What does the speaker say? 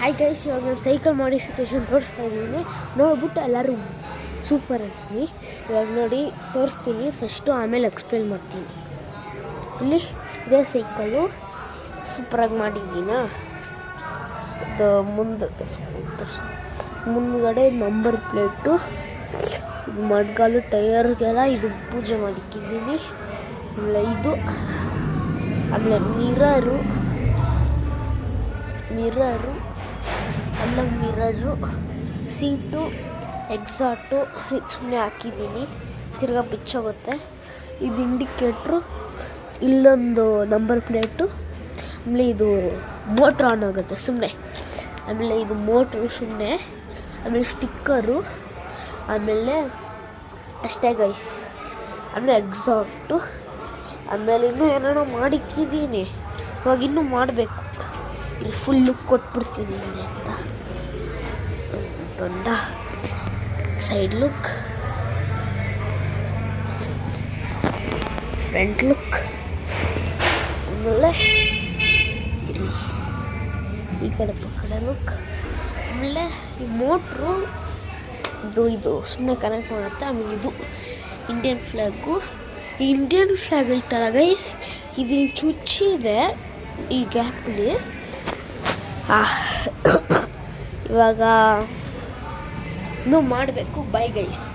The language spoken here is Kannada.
ಹಾಯ್ ಗೈಸ್, ಇವಾಗ ನಾನು ಸೈಕಲ್ ಮಾಡಿಫಿಕೇಷನ್ ತೋರಿಸ್ತಾ ಇದ್ದೀನಿ. ನೋಡ್ಬಿಟ್ಟು ಎಲ್ಲರೂ ಸೂಪರ್ ಅಂತೀನಿ. ಇವಾಗ ನೋಡಿ ತೋರಿಸ್ತೀನಿ ಫಸ್ಟು, ಆಮೇಲೆ ಎಕ್ಸ್ಪ್ಲೇನ್ ಮಾಡ್ತೀನಿ. ಇಲ್ಲಿ ಇದೇ ಸೈಕಲ್ಲು ಸೂಪರಾಗಿ ಮಾಡಿದ್ದೀನ. ಅದು ಮುಂದ್ಗಡೆ ನಂಬರ್ ಪ್ಲೇಟು, ಇದು ಮಡ್ಗಾಲು ಟೈರ್ಗೆಲ್ಲ ಇದು ಪೂಜೆ ಮಾಡಿಕ್ಕಿದ್ದೀನಿ. ಆಮೇಲೆ ಇದು, ಆಮೇಲೆ ಮಿರರು ಸೀಟು, ಎಕ್ಸಾಟು ಸುಮ್ಮನೆ ಹಾಕಿದ್ದೀನಿ. ತಿರ್ಗಾ ಬಿಚ್ಚೋಗುತ್ತೆ. ಇದು ಇಂಡಿಕೇಟ್ರು, ಇಲ್ಲೊಂದು ನಂಬರ್ ಪ್ಲೇಟು, ಆಮೇಲೆ ಇದು ಮೋಟ್ರ್ ಆನ್ ಆಗುತ್ತೆ ಸುಮ್ಮನೆ. ಆಮೇಲೆ ಇದು ಮೋಟ್ರು ಸುಮ್ಮನೆ, ಆಮೇಲೆ ಸ್ಟಿಕ್ಕರು, ಆಮೇಲೆ ಅಷ್ಟೇ ಗೈಸ್. ಆಮೇಲೆ ಎಕ್ಸಾಟು, ಆಮೇಲೆ ಇನ್ನೂ ಏನೇನೋ ಮಾಡಿಕ್ಕಿದ್ದೀನಿ. ಇವಾಗ ಇನ್ನೂ ಮಾಡಬೇಕು. ಇಲ್ಲಿ ಫುಲ್ ಲುಕ್ ಕೊಟ್ಬಿಡ್ತೀನಿ ಹಿಂದೆ ಅಂತ. ದೊಡ್ಡ ಸೈಡ್ ಲುಕ್, ಫ್ರಂಟ್ ಲುಕ್, ಆಮೇಲೆ ಈ ಕಡೆ ಲುಕ್. ಆಮೇಲೆ ಈ ಮೋಟ್ರು ಇದು ಸುಮ್ಮನೆ ಕನೆಕ್ಟ್ ಮಾಡುತ್ತೆ. ಆಮೇಲೆ ಇದು ಇಂಡಿಯನ್ ಫ್ಲ್ಯಾಗು. ಈ ಇಂಡಿಯನ್ ಫ್ಲ್ಯಾಗ್ ಐತಲ್ಲ ಗೈಸ್, ಇದು ಚುಚ್ಚಿದೆ ಈ ಗ್ಯಾಪಲ್ಲಿ. ಇವಾಗ ಇನ್ನೂ ಮಾಡಬೇಕು. Bye guys.